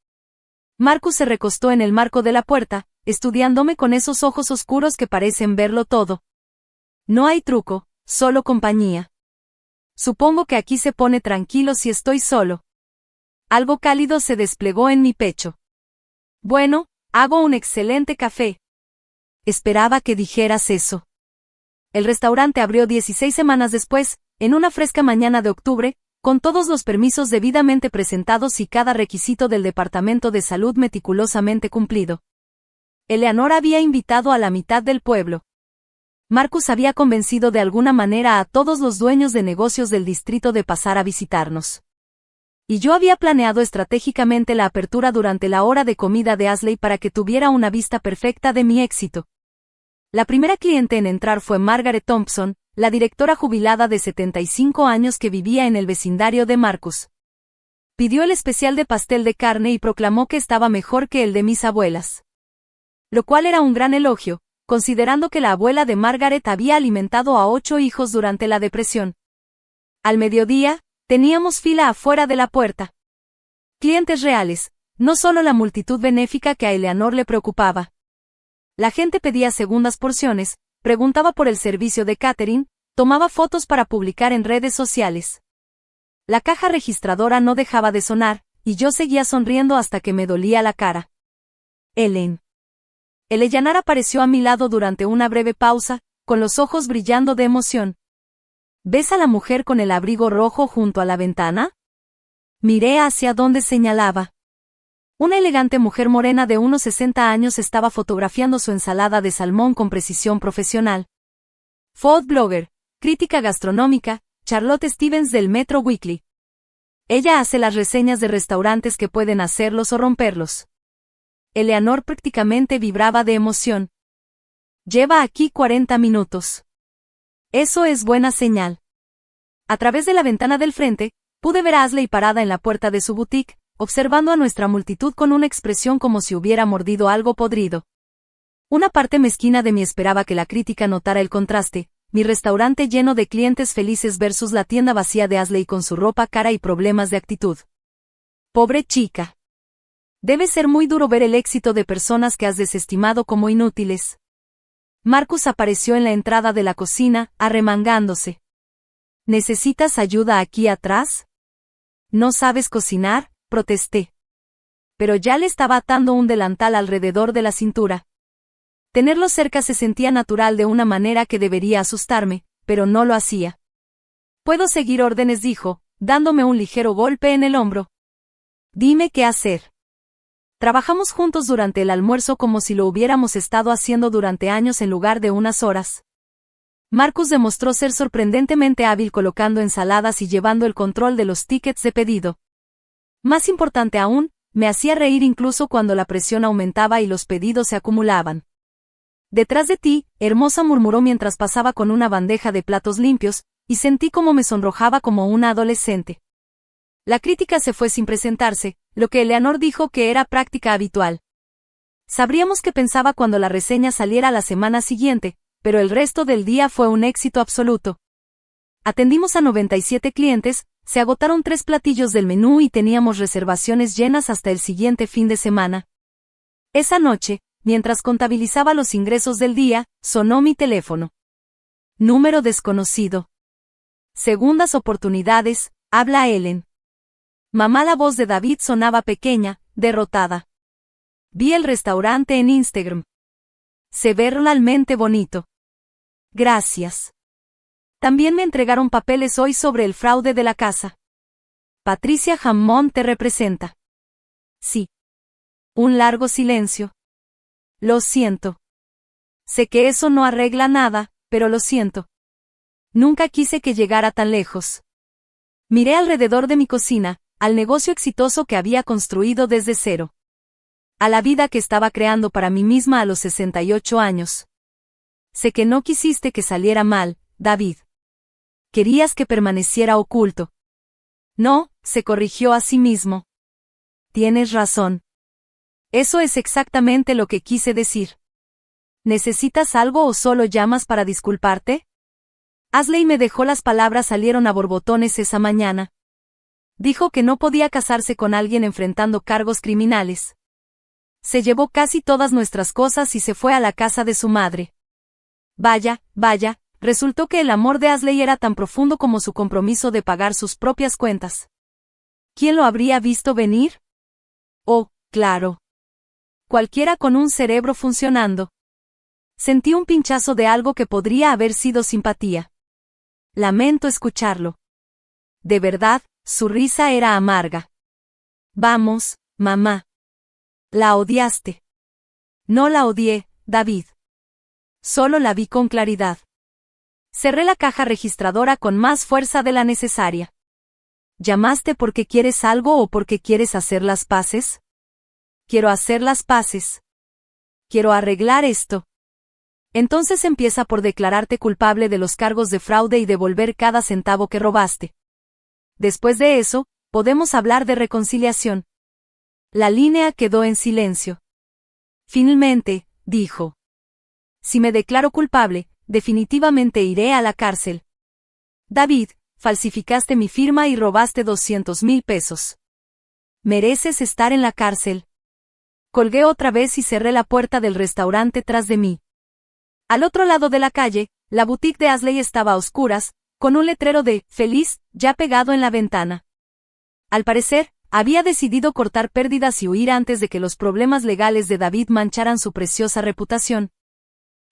Speaker 1: Marcus se recostó en el marco de la puerta, estudiándome con esos ojos oscuros que parecen verlo todo. No hay truco, solo compañía. Supongo que aquí se pone tranquilo si estoy solo. Algo cálido se desplegó en mi pecho. Bueno, hago un excelente café. Esperaba que dijeras eso. El restaurante abrió 16 semanas después, en una fresca mañana de octubre, con todos los permisos debidamente presentados y cada requisito del Departamento de Salud meticulosamente cumplido. Eleanor había invitado a la mitad del pueblo. Marcus había convencido de alguna manera a todos los dueños de negocios del distrito de pasar a visitarnos. Y yo había planeado estratégicamente la apertura durante la hora de comida de Ashley para que tuviera una vista perfecta de mi éxito. La primera cliente en entrar fue Margaret Thompson, la directora jubilada de 75 años que vivía en el vecindario de Marcus. Pidió el especial de pastel de carne y proclamó que estaba mejor que el de mis abuelas. Lo cual era un gran elogio, considerando que la abuela de Margaret había alimentado a 8 hijos durante la depresión. Al mediodía, teníamos fila afuera de la puerta. Clientes reales, no solo la multitud benéfica que a Eleanor le preocupaba. La gente pedía segundas porciones, preguntaba por el servicio de catering, tomaba fotos para publicar en redes sociales. La caja registradora no dejaba de sonar, y yo seguía sonriendo hasta que me dolía la cara. Ellen. Eleanor apareció a mi lado durante una breve pausa, con los ojos brillando de emoción. ¿Ves a la mujer con el abrigo rojo junto a la ventana? Miré hacia donde señalaba. Una elegante mujer morena de unos 60 años estaba fotografiando su ensalada de salmón con precisión profesional. Food blogger, crítica gastronómica, Charlotte Stevens del Metro Weekly. Ella hace las reseñas de restaurantes que pueden hacerlos o romperlos. Eleanor prácticamente vibraba de emoción. Lleva aquí 40 minutos. Eso es buena señal. A través de la ventana del frente, pude ver a Ashley parada en la puerta de su boutique, observando a nuestra multitud con una expresión como si hubiera mordido algo podrido. Una parte mezquina de mí esperaba que la crítica notara el contraste, mi restaurante lleno de clientes felices versus la tienda vacía de Ashley con su ropa cara y problemas de actitud. Pobre chica. Debe ser muy duro ver el éxito de personas que has desestimado como inútiles. Marcus apareció en la entrada de la cocina, arremangándose. ¿Necesitas ayuda aquí atrás? ¿No sabes cocinar?, protesté. Pero ya le estaba atando un delantal alrededor de la cintura. Tenerlo cerca se sentía natural de una manera que debería asustarme, pero no lo hacía. Puedo seguir órdenes, dijo, dándome un ligero golpe en el hombro. Dime qué hacer. Trabajamos juntos durante el almuerzo como si lo hubiéramos estado haciendo durante años en lugar de unas horas. Marcus demostró ser sorprendentemente hábil colocando ensaladas y llevando el control de los tickets de pedido. Más importante aún, me hacía reír incluso cuando la presión aumentaba y los pedidos se acumulaban. Detrás de ti, hermosa, murmuró mientras pasaba con una bandeja de platos limpios, y sentí como me sonrojaba como una adolescente. La crítica se fue sin presentarse, lo que Eleanor dijo que era práctica habitual. Sabríamos qué pensaba cuando la reseña saliera la semana siguiente, pero el resto del día fue un éxito absoluto. Atendimos a 97 clientes, se agotaron 3 platillos del menú y teníamos reservaciones llenas hasta el siguiente fin de semana. Esa noche, mientras contabilizaba los ingresos del día, sonó mi teléfono. Número desconocido. Segundas oportunidades, habla Ellen. Mamá, la voz de David sonaba pequeña, derrotada. Vi el restaurante en Instagram. Se ve realmente bonito. Gracias. También me entregaron papeles hoy sobre el fraude de la casa. Patricia Hammond te representa. Sí. Un largo silencio. Lo siento. Sé que eso no arregla nada, pero lo siento. Nunca quise que llegara tan lejos. Miré alrededor de mi cocina, al negocio exitoso que había construido desde cero. A la vida que estaba creando para mí misma a los 68 años. Sé que no quisiste que saliera mal, David. Querías que permaneciera oculto. No, se corrigió a sí mismo. Tienes razón. Eso es exactamente lo que quise decir. ¿Necesitas algo o solo llamas para disculparte? Ashley me dejó. Las palabras salieron a borbotones esa mañana. Dijo que no podía casarse con alguien enfrentando cargos criminales. Se llevó casi todas nuestras cosas y se fue a la casa de su madre. Vaya, resultó que el amor de Ashley era tan profundo como su compromiso de pagar sus propias cuentas. ¿Quién lo habría visto venir? Oh, claro. Cualquiera con un cerebro funcionando. Sentí un pinchazo de algo que podría haber sido simpatía. Lamento escucharlo. De verdad, su risa era amarga. Vamos, mamá. ¿La odiaste? No la odié, David. Solo la vi con claridad. Cerré la caja registradora con más fuerza de la necesaria. ¿Llamaste porque quieres algo o porque quieres hacer las paces? Quiero hacer las paces. Quiero arreglar esto. Entonces empieza por declararte culpable de los cargos de fraude y devolver cada centavo que robaste. Después de eso, podemos hablar de reconciliación. La línea quedó en silencio. Finalmente, dijo. Si me declaro culpable, definitivamente iré a la cárcel. David, falsificaste mi firma y robaste 200,000 pesos. Mereces estar en la cárcel. Colgué otra vez y cerré la puerta del restaurante tras de mí. Al otro lado de la calle, la boutique de Ashley estaba a oscuras, con un letrero de «Feliz» ya pegado en la ventana. Al parecer, había decidido cortar pérdidas y huir antes de que los problemas legales de David mancharan su preciosa reputación.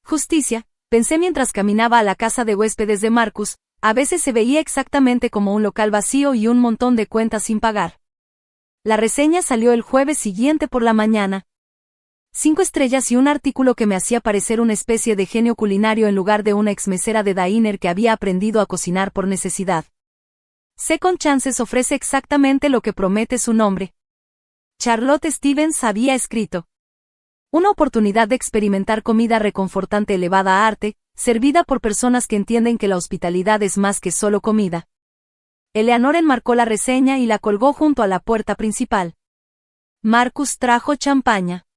Speaker 1: Justicia, pensé mientras caminaba a la casa de huéspedes de Marcus, a veces se veía exactamente como un local vacío y un montón de cuentas sin pagar. La reseña salió el jueves siguiente por la mañana. 5 estrellas y un artículo que me hacía parecer una especie de genio culinario en lugar de una exmesera de diner que había aprendido a cocinar por necesidad. Second Chances ofrece exactamente lo que promete su nombre. Charlotte Stevens había escrito. Una oportunidad de experimentar comida reconfortante elevada a arte, servida por personas que entienden que la hospitalidad es más que solo comida. Eleanor enmarcó la reseña y la colgó junto a la puerta principal. Marcus trajo champaña.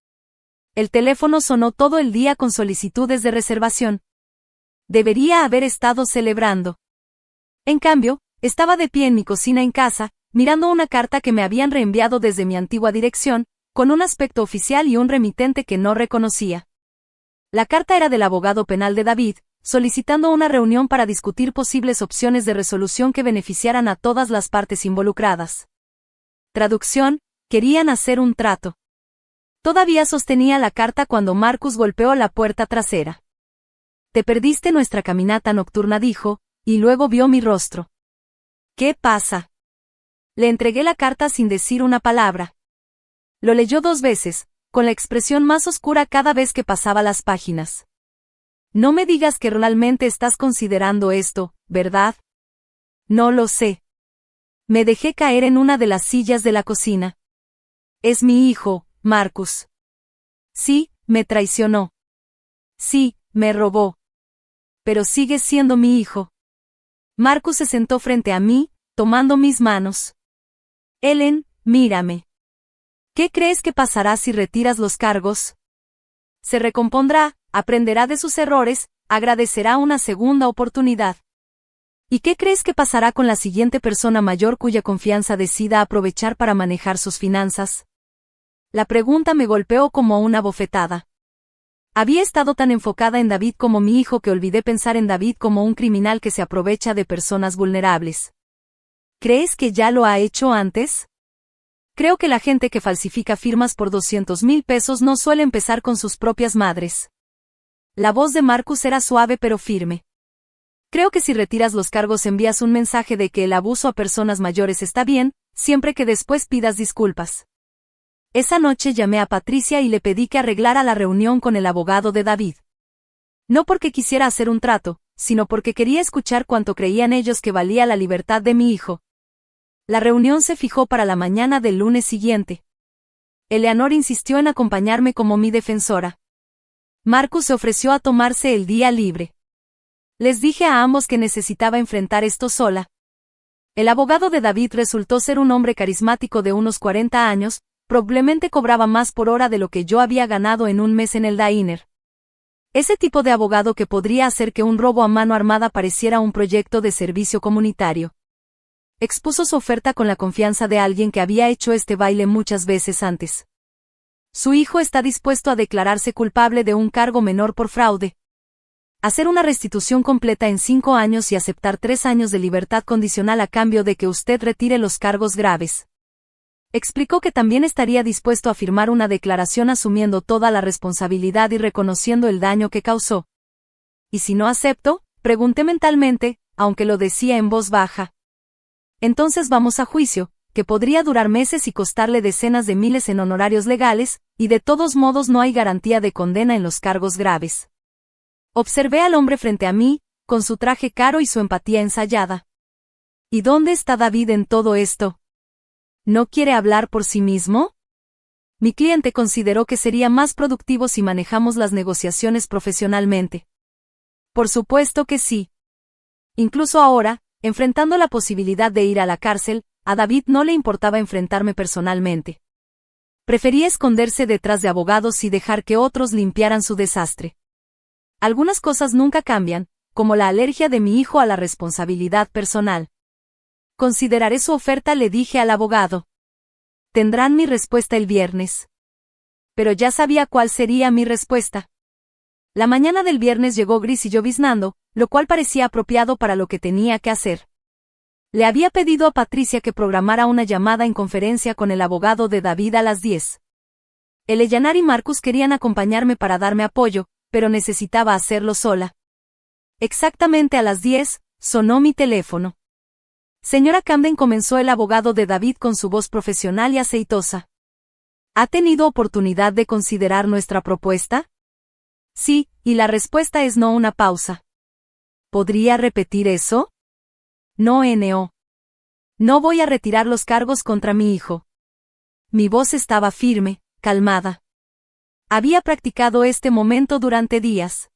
Speaker 1: El teléfono sonó todo el día con solicitudes de reservación. Debería haber estado celebrando. En cambio, estaba de pie en mi cocina en casa, mirando una carta que me habían reenviado desde mi antigua dirección, con un aspecto oficial y un remitente que no reconocía. La carta era del abogado penal de David, solicitando una reunión para discutir posibles opciones de resolución que beneficiaran a todas las partes involucradas. Traducción: querían hacer un trato. Todavía sostenía la carta cuando Marcus golpeó la puerta trasera. Te perdiste nuestra caminata nocturna, dijo, y luego vio mi rostro. ¿Qué pasa? Le entregué la carta sin decir una palabra. Lo leyó 2 veces, con la expresión más oscura cada vez que pasaba las páginas. No me digas que realmente estás considerando esto, ¿verdad? No lo sé. Me dejé caer en una de las sillas de la cocina. Es mi hijo, Marcus. Sí, me traicionó. Sí, me robó. Pero sigue siendo mi hijo. Marcus se sentó frente a mí, tomando mis manos. Ellen, mírame. ¿Qué crees que pasará si retiras los cargos? Se recompondrá, aprenderá de sus errores, agradecerá una segunda oportunidad. ¿Y qué crees que pasará con la siguiente persona mayor cuya confianza decida aprovechar para manejar sus finanzas? La pregunta me golpeó como una bofetada. Había estado tan enfocada en David como mi hijo que olvidé pensar en David como un criminal que se aprovecha de personas vulnerables. ¿Crees que ya lo ha hecho antes? Creo que la gente que falsifica firmas por 200,000 pesos no suele empezar con sus propias madres. La voz de Marcus era suave pero firme. Creo que si retiras los cargos envías un mensaje de que el abuso a personas mayores está bien, siempre que después pidas disculpas. Esa noche llamé a Patricia y le pedí que arreglara la reunión con el abogado de David. No porque quisiera hacer un trato, sino porque quería escuchar cuánto creían ellos que valía la libertad de mi hijo. La reunión se fijó para la mañana del lunes siguiente. Eleanor insistió en acompañarme como mi defensora. Marcus se ofreció a tomarse el día libre. Les dije a ambos que necesitaba enfrentar esto sola. El abogado de David resultó ser un hombre carismático de unos 40 años, probablemente cobraba más por hora de lo que yo había ganado en un mes en el diner. Ese tipo de abogado que podría hacer que un robo a mano armada pareciera un proyecto de servicio comunitario. Expuso su oferta con la confianza de alguien que había hecho este baile muchas veces antes. Su hijo está dispuesto a declararse culpable de un cargo menor por fraude. Hacer una restitución completa en 5 años y aceptar 3 años de libertad condicional a cambio de que usted retire los cargos graves. Explicó que también estaría dispuesto a firmar una declaración asumiendo toda la responsabilidad y reconociendo el daño que causó. ¿Y si no acepto?, pregunté mentalmente, aunque lo decía en voz baja. Entonces vamos a juicio, que podría durar meses y costarle decenas de miles en honorarios legales, y de todos modos no hay garantía de condena en los cargos graves. Observé al hombre frente a mí, con su traje caro y su empatía ensayada. ¿Y dónde está David en todo esto? ¿No quiere hablar por sí mismo? Mi cliente consideró que sería más productivo si manejamos las negociaciones profesionalmente. Por supuesto que sí. Incluso ahora, enfrentando la posibilidad de ir a la cárcel, a David no le importaba enfrentarme personalmente. Prefería esconderse detrás de abogados y dejar que otros limpiaran su desastre. Algunas cosas nunca cambian, como la alergia de mi hijo a la responsabilidad personal. Consideraré su oferta, le dije al abogado. Tendrán mi respuesta el viernes. Pero ya sabía cuál sería mi respuesta. La mañana del viernes llegó gris y lloviznando, lo cual parecía apropiado para lo que tenía que hacer. Le había pedido a Patricia que programara una llamada en conferencia con el abogado de David a las 10. Eleanor y Marcus querían acompañarme para darme apoyo, pero necesitaba hacerlo sola. Exactamente a las 10, sonó mi teléfono. Señora Camden, comenzó el abogado de David con su voz profesional y aceitosa. ¿Ha tenido oportunidad de considerar nuestra propuesta? Sí, y la respuesta es no. Una pausa. ¿Podría repetir eso? No, N.O. No voy a retirar los cargos contra mi hijo. Mi voz estaba firme, calmada. Había practicado este momento durante días.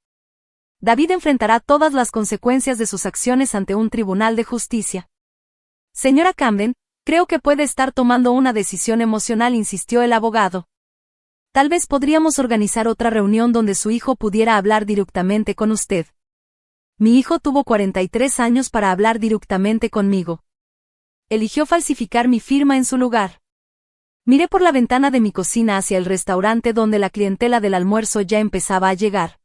Speaker 1: David enfrentará todas las consecuencias de sus acciones ante un tribunal de justicia. Señora Camden, creo que puede estar tomando una decisión emocional, insistió el abogado. Tal vez podríamos organizar otra reunión donde su hijo pudiera hablar directamente con usted. Mi hijo tuvo 43 años para hablar directamente conmigo. Eligió falsificar mi firma en su lugar. Miré por la ventana de mi cocina hacia el restaurante donde la clientela del almuerzo ya empezaba a llegar.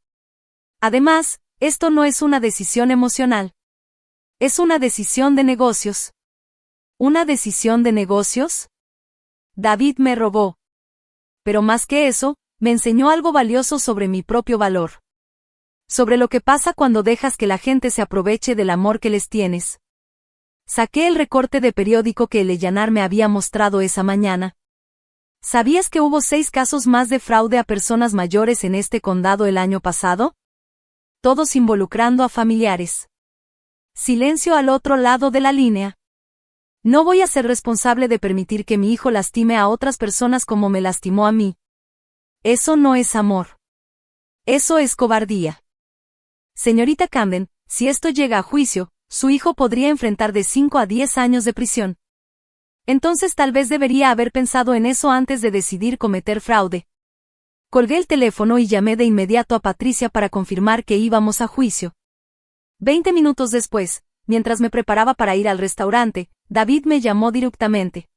Speaker 1: Además, esto no es una decisión emocional. Es una decisión de negocios. ¿Una decisión de negocios? David me robó. Pero más que eso, me enseñó algo valioso sobre mi propio valor. Sobre lo que pasa cuando dejas que la gente se aproveche del amor que les tienes. Saqué el recorte de periódico que Eleanor me había mostrado esa mañana. ¿Sabías que hubo 6 casos más de fraude a personas mayores en este condado el año pasado? Todos involucrando a familiares. Silencio al otro lado de la línea. No voy a ser responsable de permitir que mi hijo lastime a otras personas como me lastimó a mí. Eso no es amor. Eso es cobardía. Señorita Camden, si esto llega a juicio, su hijo podría enfrentar de 5 a 10 años de prisión. Entonces tal vez debería haber pensado en eso antes de decidir cometer fraude. Colgué el teléfono y llamé de inmediato a Patricia para confirmar que íbamos a juicio. 20 minutos después, mientras me preparaba para ir al restaurante, David me llamó directamente.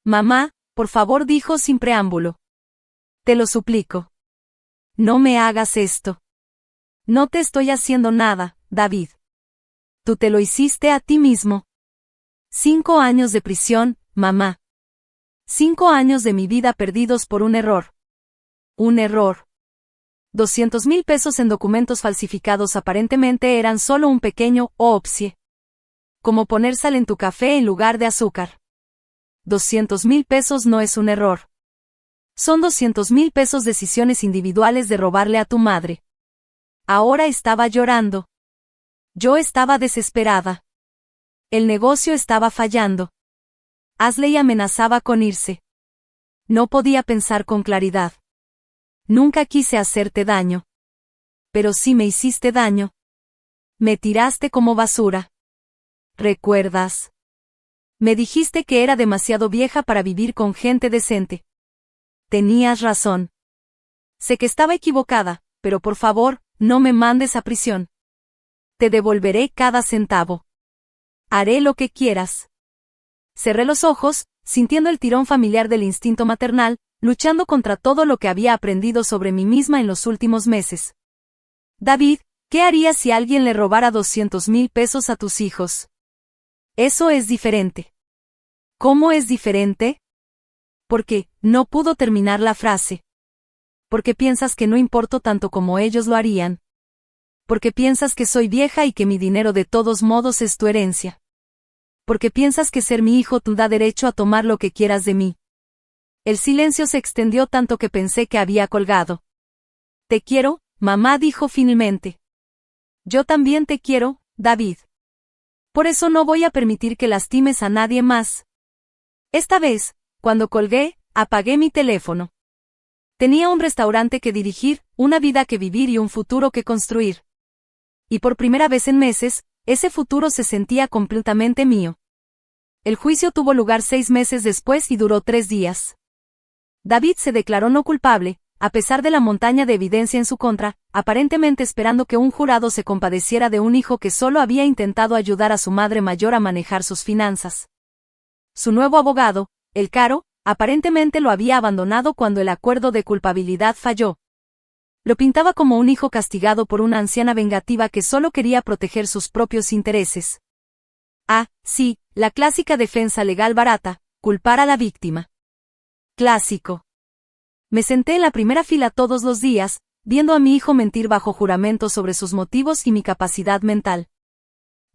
Speaker 1: Mamá, por favor, dijo sin preámbulo. Te lo suplico. No me hagas esto. No te estoy haciendo nada, David. Tú te lo hiciste a ti mismo. 5 años de prisión, mamá. 5 años de mi vida perdidos por un error. Un error. 200,000 pesos en documentos falsificados aparentemente eran solo un pequeño ópsie. Como poner sal en tu café en lugar de azúcar. 200,000 pesos no es un error. Son 200,000 pesos decisiones individuales de robarle a tu madre. Ahora estaba llorando. Yo estaba desesperada. El negocio estaba fallando. Ashley amenazaba con irse. No podía pensar con claridad. Nunca quise hacerte daño. Pero sí me hiciste daño. Me tiraste como basura. ¿Recuerdas? Me dijiste que era demasiado vieja para vivir con gente decente. Tenías razón. Sé que estaba equivocada, pero por favor, no me mandes a prisión. Te devolveré cada centavo. Haré lo que quieras. Cerré los ojos, sintiendo el tirón familiar del instinto maternal, luchando contra todo lo que había aprendido sobre mí misma en los últimos meses. David, ¿qué harías si alguien le robara 200,000 pesos a tus hijos? Eso es diferente. ¿Cómo es diferente? Porque, no pudo terminar la frase. Porque piensas que no importo tanto como ellos lo harían. Porque piensas que soy vieja y que mi dinero de todos modos es tu herencia. Porque piensas que ser mi hijo te da derecho a tomar lo que quieras de mí. El silencio se extendió tanto que pensé que había colgado. Te quiero, mamá dijo finalmente. Yo también te quiero, David. Por eso no voy a permitir que lastimes a nadie más. Esta vez, cuando colgué, apagué mi teléfono. Tenía un restaurante que dirigir, una vida que vivir y un futuro que construir. Y por primera vez en meses, ese futuro se sentía completamente mío. El juicio tuvo lugar 6 meses después y duró 3 días. David se declaró no culpable, a pesar de la montaña de evidencia en su contra, aparentemente esperando que un jurado se compadeciera de un hijo que solo había intentado ayudar a su madre mayor a manejar sus finanzas. Su nuevo abogado, el Caro, aparentemente lo había abandonado cuando el acuerdo de culpabilidad falló. Lo pintaba como un hijo castigado por una anciana vengativa que solo quería proteger sus propios intereses. Ah, sí, la clásica defensa legal barata, culpar a la víctima. Clásico. Me senté en la primera fila todos los días, viendo a mi hijo mentir bajo juramento sobre sus motivos y mi capacidad mental.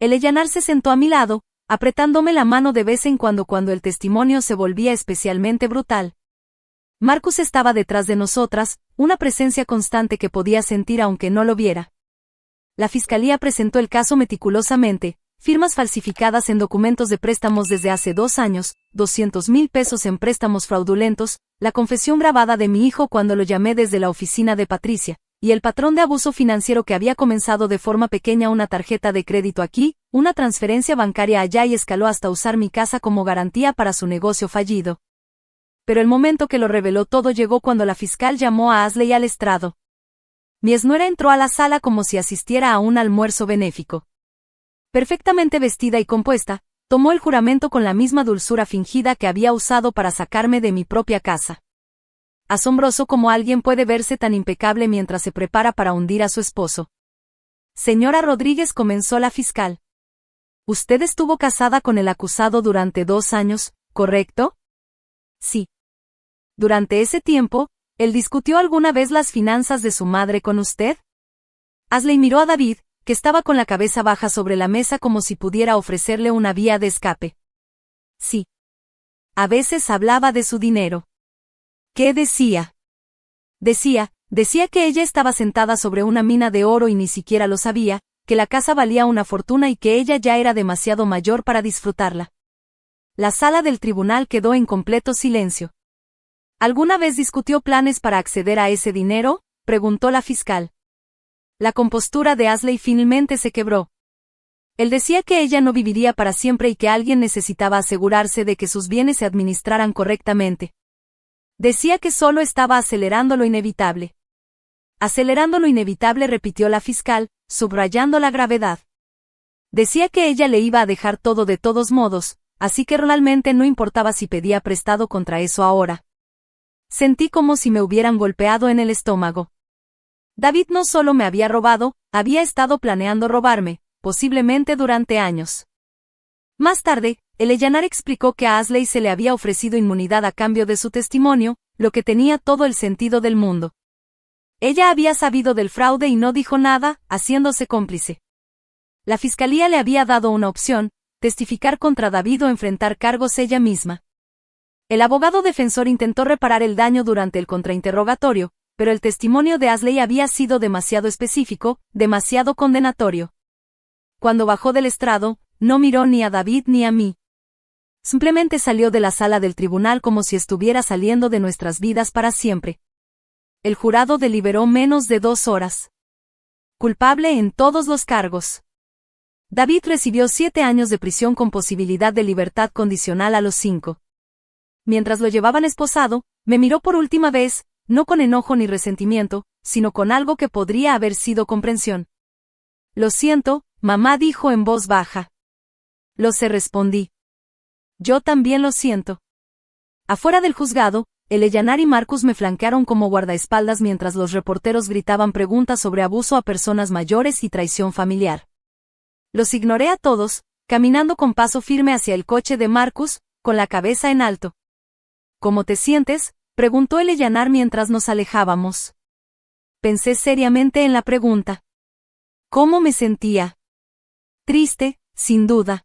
Speaker 1: El Ellanar se sentó a mi lado, apretándome la mano de vez en cuando el testimonio se volvía especialmente brutal. Marcus estaba detrás de nosotras, una presencia constante que podía sentir aunque no lo viera. La fiscalía presentó el caso meticulosamente, firmas falsificadas en documentos de préstamos desde hace 2 años, 200,000 pesos en préstamos fraudulentos, la confesión grabada de mi hijo cuando lo llamé desde la oficina de Patricia, y el patrón de abuso financiero que había comenzado de forma pequeña una tarjeta de crédito aquí, una transferencia bancaria allá y escaló hasta usar mi casa como garantía para su negocio fallido. Pero el momento que lo reveló todo llegó cuando la fiscal llamó a Ashley al estrado. Mi exnuera entró a la sala como si asistiera a un almuerzo benéfico. Perfectamente vestida y compuesta, tomó el juramento con la misma dulzura fingida que había usado para sacarme de mi propia casa. Asombroso como alguien puede verse tan impecable mientras se prepara para hundir a su esposo. Señora Rodríguez, comenzó la fiscal. Usted estuvo casada con el acusado durante 2 años, ¿correcto? Sí. Durante ese tiempo, ¿él discutió alguna vez las finanzas de su madre con usted? Ashley miró a David, que estaba con la cabeza baja sobre la mesa como si pudiera ofrecerle una vía de escape. Sí. A veces hablaba de su dinero. ¿Qué decía? Decía que ella estaba sentada sobre una mina de oro y ni siquiera lo sabía, que la casa valía una fortuna y que ella ya era demasiado mayor para disfrutarla. La sala del tribunal quedó en completo silencio. ¿Alguna vez discutió planes para acceder a ese dinero?, preguntó la fiscal. La compostura de Ashley finalmente se quebró. Él decía que ella no viviría para siempre y que alguien necesitaba asegurarse de que sus bienes se administraran correctamente. Decía que solo estaba acelerando lo inevitable. Acelerando lo inevitable, repitió la fiscal, subrayando la gravedad. Decía que ella le iba a dejar todo de todos modos, así que realmente no importaba si pedía prestado contra eso ahora. Sentí como si me hubieran golpeado en el estómago. David no solo me había robado, había estado planeando robarme, posiblemente durante años. Más tarde, el Ellanar explicó que a Ashley se le había ofrecido inmunidad a cambio de su testimonio, lo que tenía todo el sentido del mundo. Ella había sabido del fraude y no dijo nada, haciéndose cómplice. La fiscalía le había dado una opción: testificar contra David o enfrentar cargos ella misma. El abogado defensor intentó reparar el daño durante el contrainterrogatorio, pero el testimonio de Ashley había sido demasiado específico, demasiado condenatorio. Cuando bajó del estrado, no miró ni a David ni a mí. Simplemente salió de la sala del tribunal como si estuviera saliendo de nuestras vidas para siempre. El jurado deliberó menos de 2 horas. Culpable en todos los cargos. David recibió 7 años de prisión con posibilidad de libertad condicional a los 5. Mientras lo llevaban esposado, me miró por última vez, no con enojo ni resentimiento, sino con algo que podría haber sido comprensión. Lo siento, mamá dijo en voz baja. Lo sé, respondí. Yo también lo siento. Afuera del juzgado, Eleanor y Marcus me flanquearon como guardaespaldas mientras los reporteros gritaban preguntas sobre abuso a personas mayores y traición familiar. Los ignoré a todos, caminando con paso firme hacia el coche de Marcus, con la cabeza en alto. ¿Cómo te sientes?, preguntó Eleanor mientras nos alejábamos. Pensé seriamente en la pregunta. ¿Cómo me sentía? Triste, sin duda.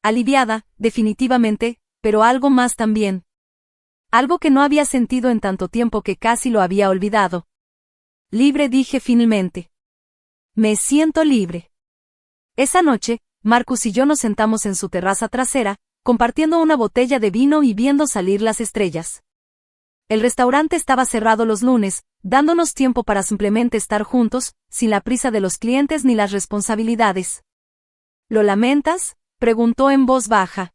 Speaker 1: Aliviada, definitivamente, pero algo más también. Algo que no había sentido en tanto tiempo que casi lo había olvidado. Libre, dije finalmente. Me siento libre. Esa noche, Marcus y yo nos sentamos en su terraza trasera, compartiendo una botella de vino y viendo salir las estrellas. El restaurante estaba cerrado los lunes, dándonos tiempo para simplemente estar juntos, sin la prisa de los clientes ni las responsabilidades. ¿Lo lamentas?, preguntó en voz baja.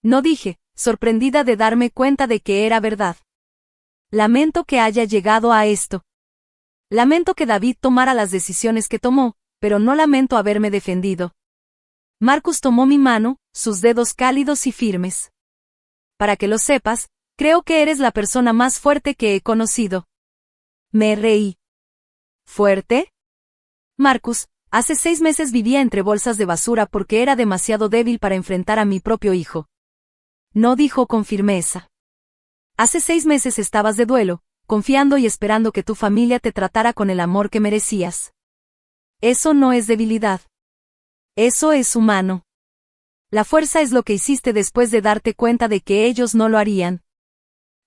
Speaker 1: No, dije, sorprendida de darme cuenta de que era verdad. Lamento que haya llegado a esto. Lamento que David tomara las decisiones que tomó, pero no lamento haberme defendido. Marcus tomó mi mano, sus dedos cálidos y firmes. Para que lo sepas, creo que eres la persona más fuerte que he conocido. Me reí. ¿Fuerte? Marcus, hace 6 meses vivía entre bolsas de basura porque era demasiado débil para enfrentar a mi propio hijo. No, dijo con firmeza. Hace 6 meses estabas de duelo, confiando y esperando que tu familia te tratara con el amor que merecías. Eso no es debilidad. Eso es humano. La fuerza es lo que hiciste después de darte cuenta de que ellos no lo harían.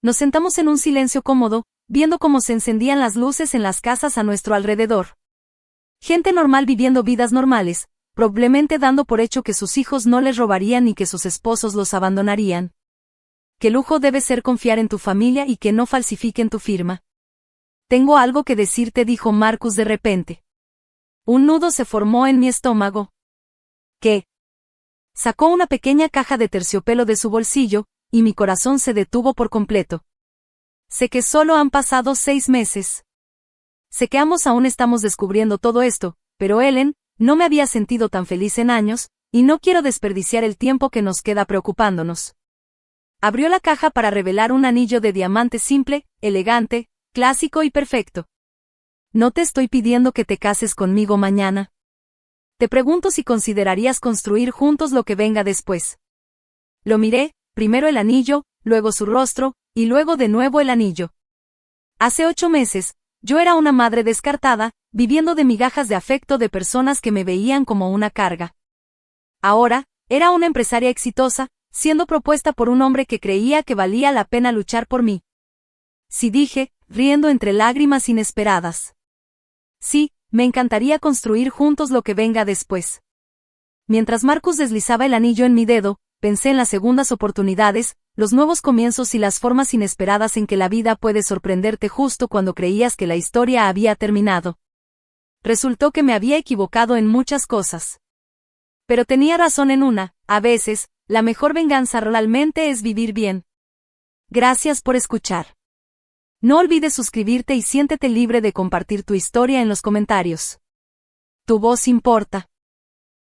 Speaker 1: Nos sentamos en un silencio cómodo, viendo cómo se encendían las luces en las casas a nuestro alrededor. Gente normal viviendo vidas normales, probablemente dando por hecho que sus hijos no les robarían ni que sus esposos los abandonarían. Qué lujo debe ser confiar en tu familia y que no falsifiquen tu firma. Tengo algo que decirte, dijo Marcus de repente. Un nudo se formó en mi estómago. ¿Qué? Sacó una pequeña caja de terciopelo de su bolsillo, y mi corazón se detuvo por completo. Sé que solo han pasado 6 meses. Sé que ambos aún estamos descubriendo todo esto, pero Ellen, no me había sentido tan feliz en años, y no quiero desperdiciar el tiempo que nos queda preocupándonos. Abrió la caja para revelar un anillo de diamante simple, elegante, clásico y perfecto. No te estoy pidiendo que te cases conmigo mañana. Te pregunto si considerarías construir juntos lo que venga después. Lo miré, primero el anillo, luego su rostro, y luego de nuevo el anillo. Hace 8 meses, yo era una madre descartada, viviendo de migajas de afecto de personas que me veían como una carga. Ahora, era una empresaria exitosa, siendo propuesta por un hombre que creía que valía la pena luchar por mí. Sí, dije, riendo entre lágrimas inesperadas. Sí, me encantaría construir juntos lo que venga después. Mientras Marcus deslizaba el anillo en mi dedo, pensé en las segundas oportunidades, los nuevos comienzos y las formas inesperadas en que la vida puede sorprenderte justo cuando creías que la historia había terminado. Resultó que me había equivocado en muchas cosas. Pero tenía razón en una, a veces, la mejor venganza realmente es vivir bien. Gracias por escuchar. No olvides suscribirte y siéntete libre de compartir tu historia en los comentarios. Tu voz importa.